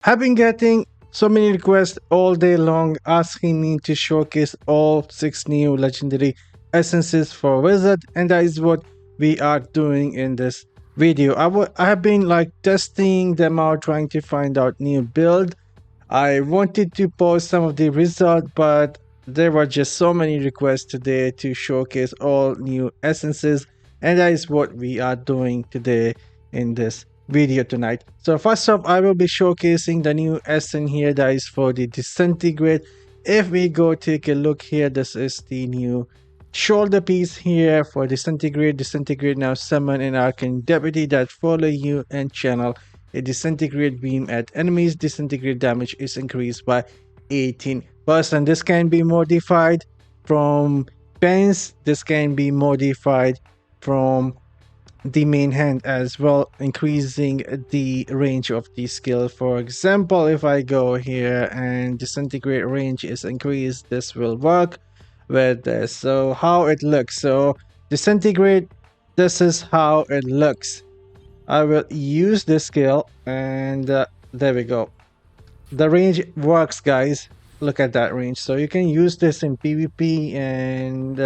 I've been getting so many requests all day long asking me to showcase all 6 new legendary essences for Wizard, and that is what we are doing in this video. I have been like testing them out, trying to find out new build. I wanted to post some of the results, but there were just so many requests today to showcase all new essences, and that is what we are doing today in this video tonight. So first off, I will be showcasing the new essence here that is for the disintegrate. If we go take a look here, this is the new shoulder piece here for disintegrate. Disintegrate now summon an arcane deputy that follow you and channel a disintegrate beam at enemies. Disintegrate damage is increased by 18%. This can be modified from pens. This can be modified from the main hand as well, increasing the range of the skill. For example, if I go here and disintegrate range is increased, this will work with this. So how it looks, so disintegrate, this is how it looks. I will use this skill and there we go. The range works, guys. Look at that range. So you can use this in PvP and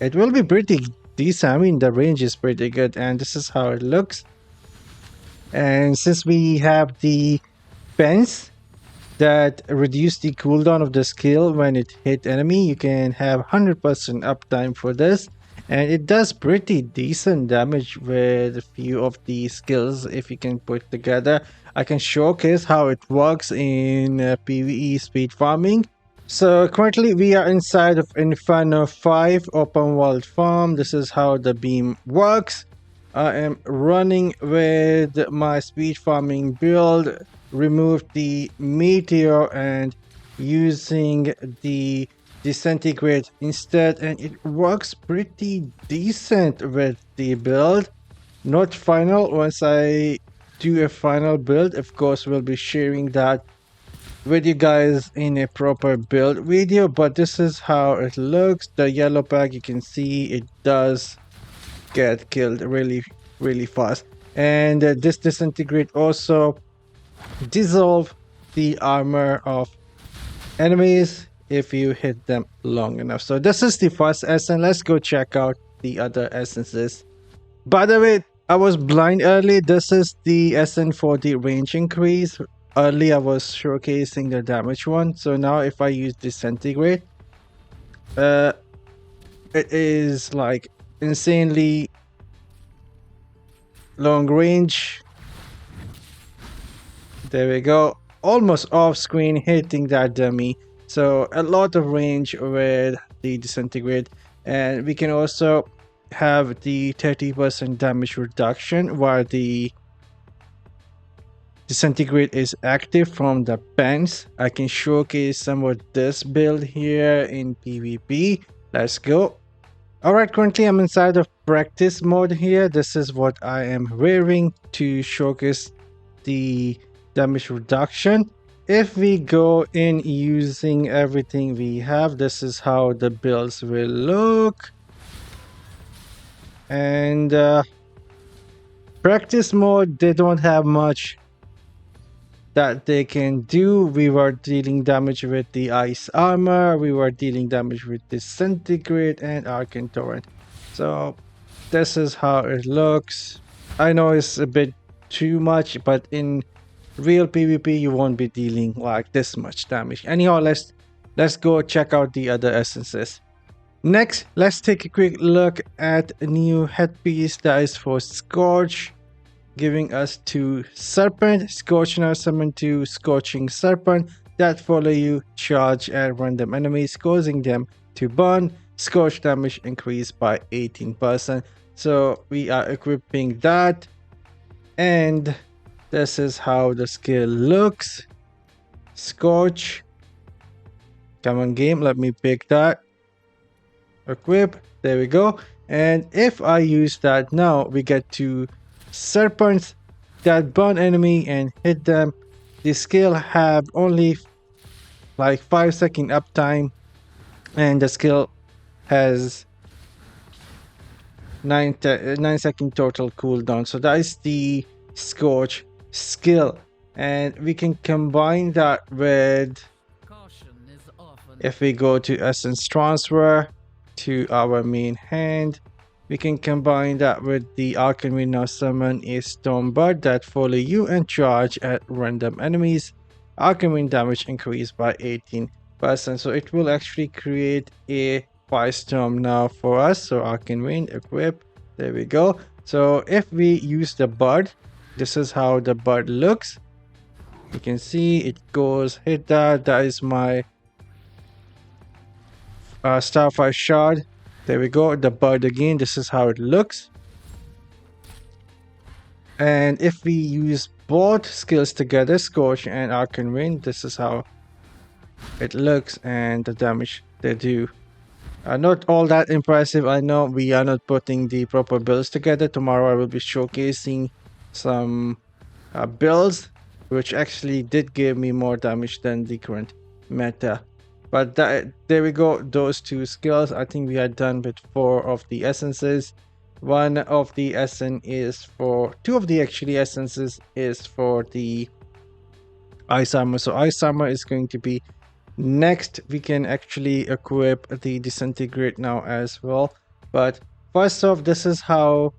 it will be pretty decent. I mean, the range is pretty good, and this is how it looks. And since we have the pens that reduce the cooldown of the skill when it hit enemy, you can have 100% uptime for this, and it does pretty decent damage with a few of the skills if you can put together. I can showcase how it works in PvE speed farming. So currently we are inside of Inferno 5 open world farm. This is how the beam works. I am running with my speed farming build, remove the meteor and using the disintegrate instead, and it works pretty decent with the build. Not final. Once I do a final build, of course we'll be sharing that with you guys in a proper build video, but this is how it looks. The yellow pack, you can see it does get killed really fast, and this disintegrate also dissolve the armor of enemies if you hit them long enough. So this is the first essence. Let's go check out the other essences. By the way, I was blind early. This is the essence for the range increase. Early I was showcasing the damage one, so now if I use disintegrate, it is like insanely long range. There we go, almost off screen hitting that dummy. So a lot of range with the disintegrate, and we can also have the 30% damage reduction while the disintegrate is active from the pens. I can showcase some of this build here in PvP. Let's go. Alright, currently I'm inside of practice mode here. This is what I am wearing to showcase the damage reduction. If we go in using everything we have, this is how the builds will look. And practice mode, they don't have much that they can do. We were dealing damage with the ice armor, we were dealing damage with disintegrate and arcane torrent. So this is how it looks. I know it's a bit too much, but in real PvP you won't be dealing like this much damage. Anyhow, let's go check out the other essences. Next, let's take a quick look at a new headpiece that is for Scorch, giving us 2 Serpent. Scorch now summon 2 Scorching Serpent that follow you, charge at random enemies, causing them to burn. Scorch damage increased by 18%. So we are equipping that, and this is how the skill looks. Scorch. Come on game, let me pick that. Equip. There we go. And if I use that now, we get 2 serpents that burn enemy and hit them. The skill have only like 5-second uptime, and the skill has 9-second total cooldown. So that is the Scorch skill. And we can combine that with, if we go to essence transfer to our main hand, we can combine that with the alchemy. Now summon a storm bird that follow you and charge at random enemies. Alchemy damage increased by 18%. So it will actually create a firestorm now for us. So alchemy equip. There we go. So if we use the bird, this is how the bird looks. You can see it goes hit that. That is my Starfire shard. There we go. The bird again. This is how it looks. And if we use both skills together, Scorch and Arcane Rain, this is how it looks and the damage they do. Not all that impressive. I know we are not putting the proper builds together. Tomorrow I will be showcasing some builds which actually did give me more damage than the current meta. But there we go, those two skills. I think we are done with 4 of the essences. One of the essence is for, 2 of the actually essences is for the ice armor. So ice armor is going to be next. We can actually equip the disintegrate now as well. But first off, this is how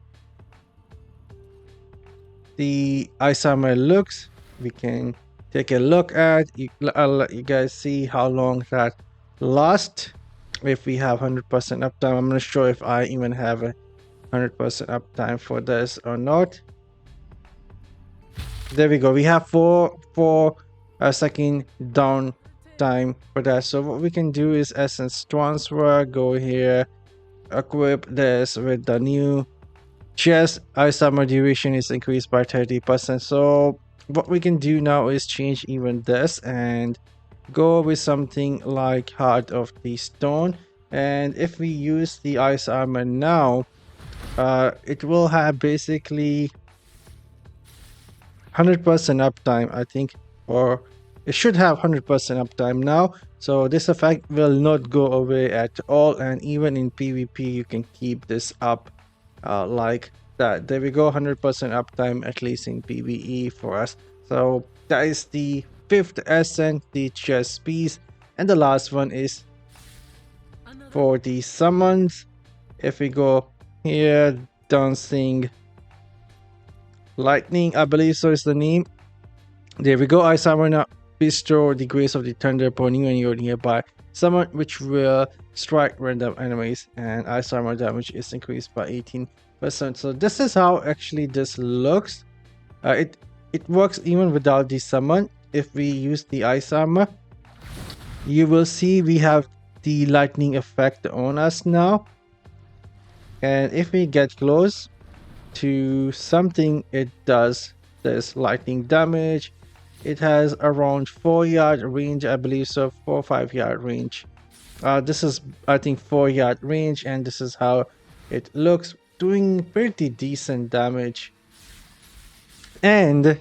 the ice armor looks. We can take a look at. I'll let you guys see how long that lasts. If we have 100% uptime, I'm not sure if I even have a 100% uptime for this or not. There we go. We have 4 second downtime for that. So what we can do is essence transfer. Go here, equip this with the new chest. Ice armor duration is increased by 30%. So what we can do now is change even this and go with something like Heart of the Stone. And if we use the ice armor now, it will have basically 100% uptime, I think, or it should have 100% uptime now. So this effect will not go away at all, and even in PvP you can keep this up like that. There we go, 100% uptime at least in PvE for us. So that is the 5th essence, the chest piece. And the last one is for the summons. If we go here, dancing lightning, I believe so is the name. There we go. Ice armor now bestow the grace of the thunder upon you and your nearby summon, which will strike random enemies, and ice armor damage is increased by 18%. So this is how actually this looks. It works even without the summon. If we use the ice armor, you will see we have the lightning effect on us now. And if we get close to something, it does this lightning damage. It has around 4-yard range, I believe so, 4 or 5-yard range. This is, I think, 4-yard range, and this is how it looks, doing pretty decent damage. And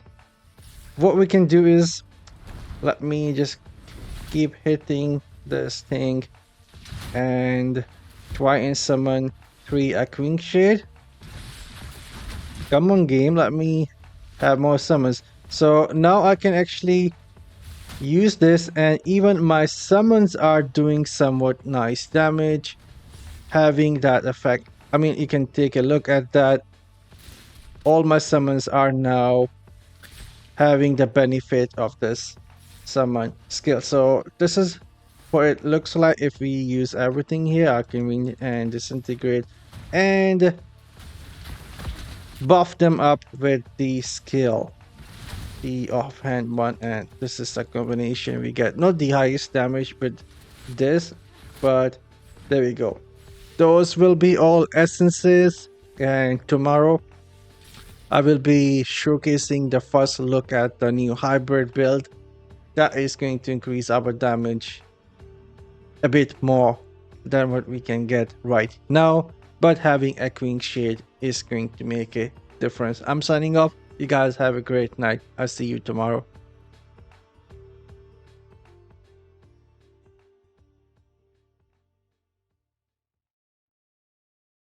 what we can do is, let me just keep hitting this thing and try and summon 3 Echoing Shade. Come on, game, let me have more summons. So now I can actually use this, and even my summons are doing somewhat nice damage, having that effect. I mean, you can take a look at that. All my summons are now having the benefit of this summon skill. So this is what it looks like if we use everything here. I can and disintegrate and buff them up with the skill, the offhand one, and this is a combination we get. Not the highest damage with this, but there we go. Those will be all essences, and tomorrow I will be showcasing the first look at the new hybrid build that is going to increase our damage a bit more than what we can get right now, but having Echoing Shade is going to make a difference. I'm signing off. You guys have a great night. I'll see you tomorrow.